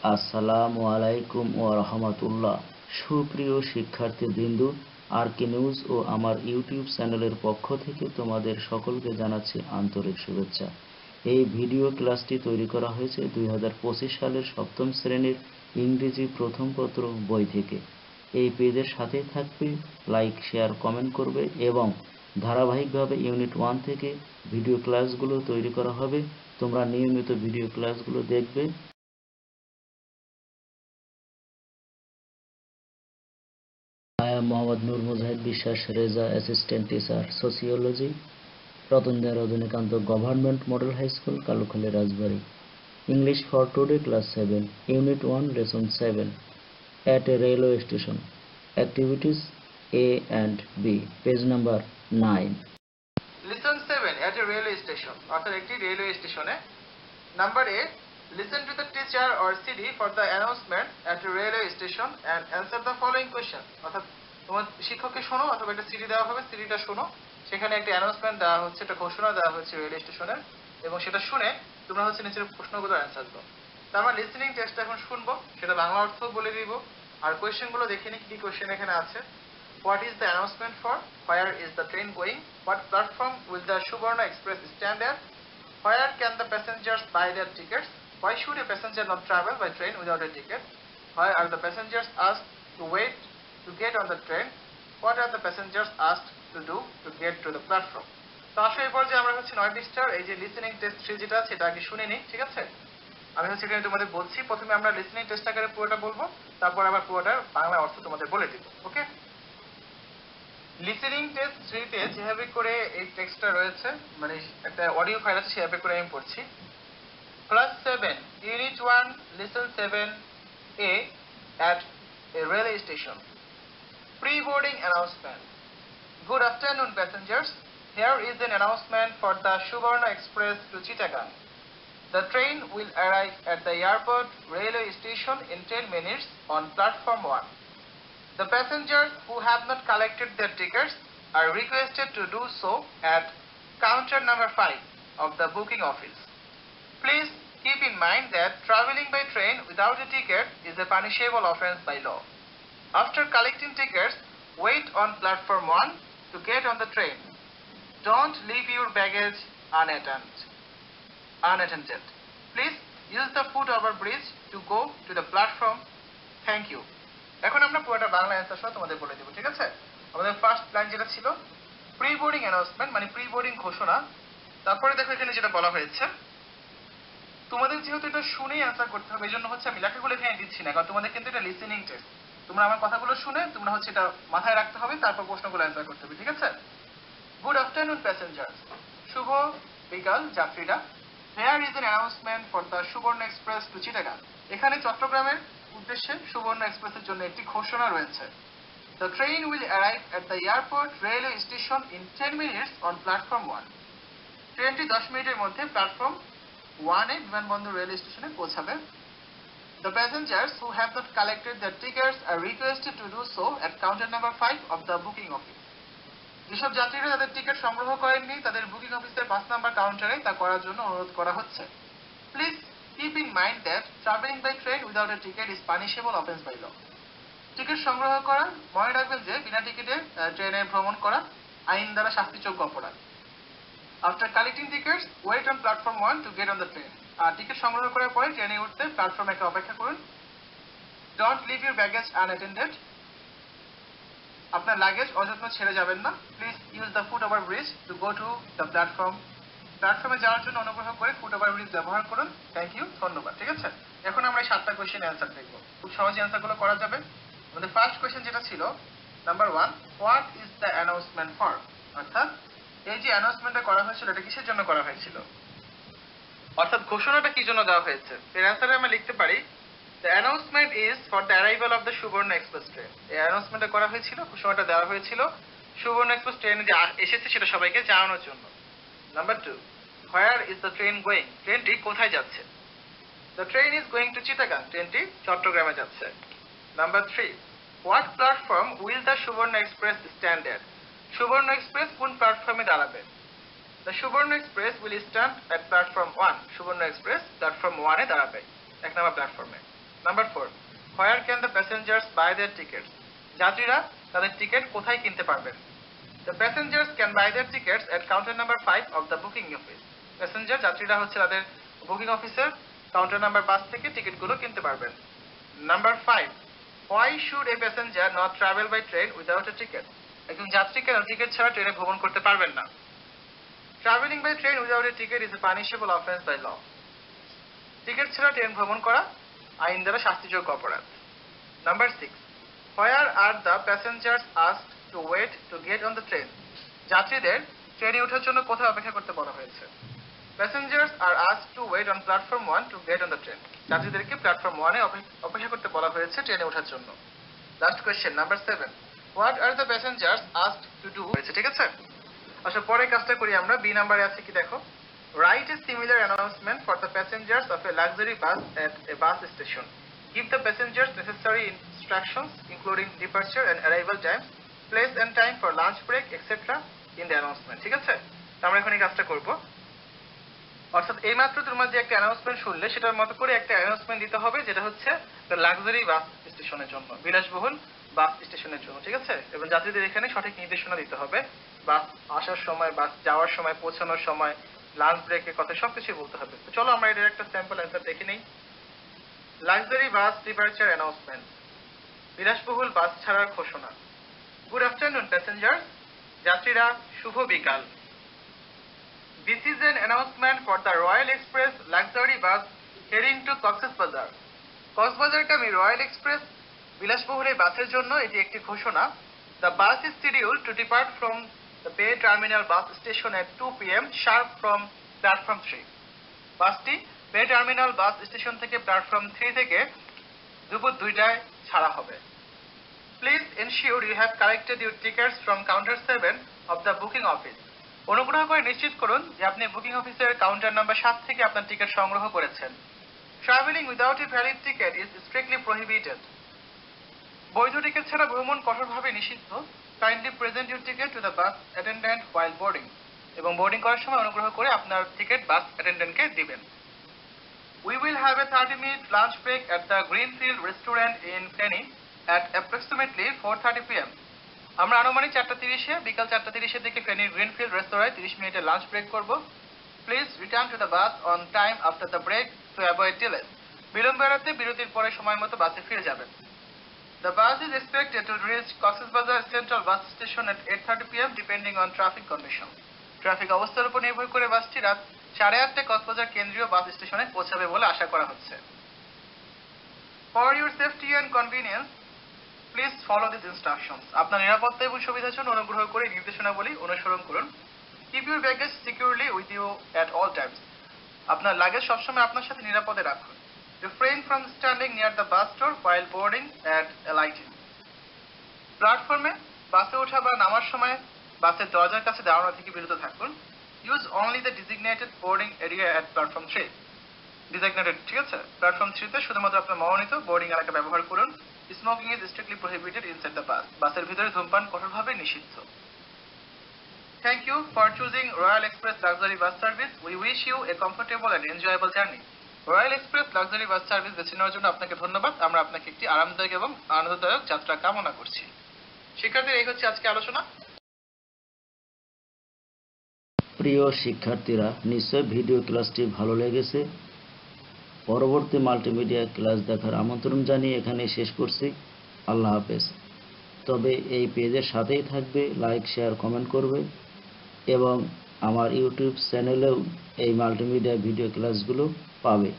আসসালামু আলাইকুম ওয়া রাহমাতুল্লাহ। সুপ্রিয় শিক্ষার্থীবৃন্দ, আরকে নিউজ ও আমার ইউটিউব চ্যানেলের পক্ষ থেকে তোমাদের সকলকে জানাচ্ছি আন্তরিক শুভেচ্ছা। এই ভিডিও ক্লাসটি তৈরি করা হয়েছে 2025 সালের সপ্তম শ্রেণীর ইংরেজি প্রথম পত্র বই থেকে। এই পেজের সাথেই থাকবে, লাইক, শেয়ার, কমেন্ট করবে এবং ধারাবাহিকভাবে ইউনিট 1 থেকে ভিডিও ক্লাসগুলো তৈরি করা হবে। তোমরা নিয়মিত ভিডিও ক্লাসগুলো দেখবে। I am Mohammad Noor Mujahid বিশ্বাস Reza, Assistant Teacher, Sociology, Ratundar Rajanikanto Government Model High School, Kalukhali, Rajbari. English for today, Class 7, Unit 1, Lesson 7. At a railway station. Activities A and B. Page number 9. Lesson 7 at a railway station. অর্থাৎ একটি railway স্টেশনে। Number A, listen to the teacher or CD for the announcement at a railway station and answer the following question. অর্থাৎ তোমার শিক্ষককে শোনো অথবা একটা CD দেওয়া হবে, সিডিটা শোনো, সেখানে একটা অ্যানাউন্সমেন্ট দেওয়া হচ্ছে, একটা ঘোষণা দেওয়া হচ্ছে রেলওয়ে স্টেশনের, এবং সেটা শুনে তোমরা হচ্ছে নিচের প্রশ্নগুলোর অ্যান্সার দাও। তো আমরা লিসেনিং টেস্টটা এখন শুনবো, সেটা বাংলা অর্থ বলে দিব, আর কোয়েশ্চেনগুলো দেখে নিই কি কোয়েশ্চেন এখানে আছে। What is the announcement for? Where is the train going? What platform will the Subarna Express stand at? Where can the passengers buy their tickets? Why should a passenger not travel by train without a ticket? Why are the passengers asked to wait to get on the train? What are the passengers asked to do to get to the platform? তো আসো এই পর্যায়ে আমরা হচ্ছে 9 পৃষ্ঠার এই যে listening test 3 যেটা আছে এটা আগে শুনে নিই, ঠিক আছে? আমি হচ্ছে এখানে তোমাদের বলছি, প্রথমে আমরা লিসেনিং টেস্ট আকারে পুরোটা বলবো, তারপর আবার পুরোটার বাংলা অর্থ তোমাদের বলে দিব, ওকে? লিসেনিং টেস্ট 3 তে যেভাবে করে এই টেক্সটটা রয়েছে, মানে একটা অডিও ফাইল আছে, সেভাবে করে আমি পড়ছি। Class 7, Unit 1, Lesson 7A at a railway station. Pre-boarding announcement. Good afternoon, passengers. Here is an announcement for the Subarna Express to Chittagong. The train will arrive at the airport railway station in 10 minutes on platform 1. The passengers who have not collected their tickets are requested to do so at counter number 5 of the booking office. Please keep in mind that traveling by train without a ticket is a punishable offense by law. After collecting tickets, wait on platform 1 to get on the train. Don't leave your baggage unattended. Please use the foot over bridge to go to the platform. Thank you. এখন আমরা পুরোটা Bangla answer সহ তোমাদের বলে দেব, ঠিক আছে? আমাদের first plan যেটা ছিল প্রি বোর্ডিং অ্যানাউন্সমেন্ট, মানে প্রি বোর্ডিং ঘোষণা। তারপরে দেখো এখানে যেটা বলা হয়েছে, তোমাদের যেহেতু এটা শুনেই অ্যান্সার করতে হবে, এই জন্য হচ্ছে আমি লেখাগুলো এখানে দিচ্ছি না, কারণ তোমাদের কিন্তু এটা লিসেনিং টেস্ট। তোমরা আমার কথাগুলো শুনে তোমরা হচ্ছে এটা মাথায় রাখতে হবে, তারপর প্রশ্নগুলো অ্যান্সার করতে হবে, ঠিক আছে? গুড আফটারনুন প্যাসেঞ্জার্স, শুভ বিকাল যাত্রীরা। Hair is an announcement for the সুবর্ণ এক্সপ্রেস টু চিটাগাং। এখানে চট্টগ্রামের উদ্দেশ্যে সুবর্ণ এক্সপ্রেসের জন্য একটি ঘোষণা রয়েছে। The train will arrive at the airport railway station in 10 minutes on platform 1. ট্রেনটি 10 মিনিটের মধ্যে প্ল্যাটফর্ম 1 এ বিমানবন্দর রেলওয়ে স্টেশনে পৌঁছাবে। The passengers who have not collected their tickets are requested to do so at counter number 5 of the booking office. যেসব যাত্রীরা তাদের ticket সংগ্রহ করেননি, তাদের বুকিং অফিসের 5 নম্বর কাউন্টারে তা করার জন্য অনুরোধ করা হচ্ছে। Please keep in mind that travelling by train without a ticket is punishable offence by law. Ticket সংগ্রহ করা, মনে রাখবেন যে বিনা টিকিটে ট্রেনে ভ্রমণ করা আইন দ্বারা শাস্তিযোগ্য অপরাধ। After collecting tickets wait on platform 1 to get on the train. আর টিকিট সংগ্রহ করার পরে ট্রেনে উঠতে প্ল্যাটফর্ম 1 অপেক্ষা করুন। Don't leave your baggage unattended. আপনার লাগেজ অযত্ন ছেড়ে যাবেন না। Please use the foot over bridge to go to the platform. প্ল্যাটফর্মে যাওয়ার জন্য অনুগ্রহ করে ফুট ওভার ব্রিজ ব্যবহার করুন। থ্যাংক ইউ, ধন্যবাদ, ঠিক আছে? এখন আমরা এই 7টা কোয়েশ্চেন অ্যান্সার দেখবো, খুব সহজে অ্যান্সারগুলো করা যাবে। আমাদের ফার্স্ট কোয়েশ্চেন যেটা ছিল number 1, what is the announcement for? অর্থাৎ এই যে অ্যানাউন্সমেন্টটা করা হয়েছিল এটা কিসের জন্য করা হয়েছিল, অর্থাৎ ঘোষণাটা কি জন্য দেওয়া হয়েছে? এর অ্যান্সারে আমরা লিখতে পারি The announcement is for the arrival of the Subarna Express train. এই অ্যানাউন্সমেন্টটা করা হয়েছিল, ঘোষণাটা দেওয়া হয়েছিল সুবর্ণ এক্সপ্রেস ট্রেন যে এসেছে সেটা সবাইকে জানানোর জন্য। Number 2, where is the train going? ট্রেনটি কোথায় যাচ্ছে? The train is going to Chittagong. ট্রেনটি চট্টগ্রামে যাচ্ছে। Number 3, what platform will the সুবর্ণ এক্সপ্রেস স্ট্যান্ড এট? সুবর্ণ এক্সপ্রেস কোন প্ল্যাটফর্মে দাঁড়াবে? দ্য সুবর্ণ express will stand at platform 1। সুবর্ণ এক্সপ্রেস প্ল্যাটফর্ম 1 এ দাঁড়াবে, 1 নম্বর প্ল্যাটফর্মে। Number 4, where can the passengers buy their tickets? যাত্রীরা তাদের টিকিট কোথায় কিনতে পারবেন? The passengers can buy their tickets at counter number 5 of the booking office. Passenger যাত্রীরা হচ্ছে তাদের বুকিং অফিসের কাউন্টার নাম্বার 5 থেকে টিকিটগুলো কিনতে পারবেন। Number 5, why should a passenger not travel by train without a ticket? একজন যাত্রী কেন টিকিট ছাড়া ট্রেনে ভ্রমণ করতে পারবেন না? Travelling by train without a ticket is a punishable offence by law. টিকিট ছাড়া ট্রেন ভ্রমণ করা আইন দ্বারা শাস্তিযোগ্য অপরাধ। Number 6, where are the passengers asked to wait to get on the train? যাত্রীদের ট্রেনে ওঠার জন্য কোথায় অপেক্ষা করতে বলা হয়েছে? Passengers are asked to wait on platform 1 to get on the train. যাত্রীদেরকে প্ল্যাটফর্ম 1 এ অপেক্ষা করতে বলা হয়েছে ট্রেনে ওঠার জন্য। Last question number 7, what are the passengers asked to do? হয়েছে, ঠিক আছে। আচ্ছা, পরের কাজটা করি আমরা। বি নাম্বারে আছে কি দেখো, write a similar announcement for the passengers of A luxury bus at A bus station. Give the passengers necessary instructions including departure and arrival time, place and time for lunch break, etc. in the announcement. ঠিক আছে, তো আমরা এখন এই কাজটা করব। অর্থাৎ এইমাত্র তোমরা যে একটা অ্যানাউন্সমেন্ট শুনলে সেটার মতো করে একটা অ্যানাউন্সমেন্ট দিতে হবে, যেটা হচ্ছে লাক্সারি বাস স্টেশনের জন্য, বিলাসবহুল বাস স্টেশনের জন্য। ঠিক আছে, এবং যাত্রীদের এখানে সঠিক নির্দেশনা দিতে হবে। বাস আসার সময়, বাস যাওয়ার সময়, পৌঁছানোর সময়, লাঞ্চ ব্রেকের কথা সবকিছু বলতে হবে। তো চলো আমরা এটার একটা স্যাম্পল অ্যান্সার দেখে নিই। লাক্সারি বাস ডিপারচার অ্যানাউন্সমেন্ট, বিলাসবহুল বাস ছাড়ার ঘোষণা। গুড আফটারনুন প্যাসেঞ্জার্স, যাত্রীরা শুভ বিকাল। This is an announcement for the royal express luxury bus heading to Cox's Bazar. কক্সবাজারগামী রয়্যাল এক্সপ্রেস বিলাসবহুল এই বাসের জন্য এটি একটি ঘোষণা। The bus is scheduled to depart from the bay terminal bus station at 2 PM sharp from platform 3। বাসটি bay terminal bus station থেকে প্ল্যাটফর্ম 3 থেকে দুপুর 2টায় ছাড়া হবে। Please ensure you have collected your tickets from counter 7 of the booking office. অনুগ্রহ করে নিশ্চিত করুন যে আপনি বুকিং অফিসের কাউন্টার নাম্বার 7 থেকে আপনার টিকিট সংগ্রহ করেছেন। Travelling without a valid ticket is strictly prohibited. বৈধ টিকিট ছাড়া ভ্রমণ কঠোরভাবে নিষিদ্ধ। Kindly present your ticket two the bus attendant while boarding. এবং বোর্ডিং করার সময় অনুগ্রহ করে আপনার টিকিট বাস অ্যাটেন্ডেন্টকে দিবেন। We will have a 30-minute lunch break at the Greenfield Restaurant in Feni at approximately 4:30 PM. আমরা আনুমানিক 4:30 বিকাল 4:30 দিকে ফেনীর গ্রিনফিল্ড রেস্তোরাঁয় 30 মিনিটের লাঞ্চ ব্রেক করব। Please return to the bus on time after the break to avoid delays. বিলম্ব এড়াতে বিরতির পরে সময় মতো বাসে ফিরে যাবেন। The bus is expected to reach Coxsbazar Central Bus Station at 8:30 PM depending on traffic conditions. Traffic অবস্থার উপর নির্ভর করে বাসটি রাত 8:30টায় কক্সবাজার কেন্দ্রীয় বাস স্টেশনে পৌঁছাবে বলে আশা করা হচ্ছে। For your safety and convenience, please follow these instructions. আপনার নিরাপত্তা এবং সুবিধার জন্য অনুগ্রহ করে নির্দেশনাবলী অনুসরণ করুন। Keep your baggage securely with you at all times. আপনার লাগেজ সবসময় আপনার সাথে নিরাপদে রাখুন। Refrain from standing near the bus door while boarding and alighting. প্ল্যাটফর্মে বাসে ওঠা বা নামার সময় বাসের দরজার কাছে দাঁড়ানো থেকে বিরত থাকুন। Use only the designated boarding area at platform 3. Designated, ঠিক আছে? প্ল্যাটফর্ম 3 তে শুধুমাত্র আপনার মনোনীত বোর্ডিং এলাকা ব্যবহার করুন। Smoking is strictly prohibited inside the bus. বাসের ভিতরে ধূমপান কঠোরভাবে নিষিদ্ধ। Thank you for choosing Royal Express Luxury Bus Service. We wish you a comfortable and enjoyable journey. Royal express luxury bus service বেছে নেওয়ার জন্য আপনাকে ধন্যবাদ। আমরা আপনাকে একটি আরামদায়ক এবং আনন্দদায়ক যাত্রা কামনা করছি। শিক্ষার্থীরা, এই হচ্ছে আজকে আলোচনা। প্রিয় শিক্ষার্থীরা, নিশ্চয় ভিডিও ক্লাসটি ভালো লেগেছে। পরবর্তী মাল্টিমিডিয়া ক্লাস দেখার আমন্ত্রণ জানিয়ে এখানে শেষ করছি। আল্লাহ হাফেজ। তবে এই পেজের সাথেই থাকবে, লাইক, শেয়ার, কমেন্ট করবে এবং আমার ইউটিউব চ্যানেলেও এই মাল্টিমিডিয়া ভিডিও ক্লাসগুলো পাবে।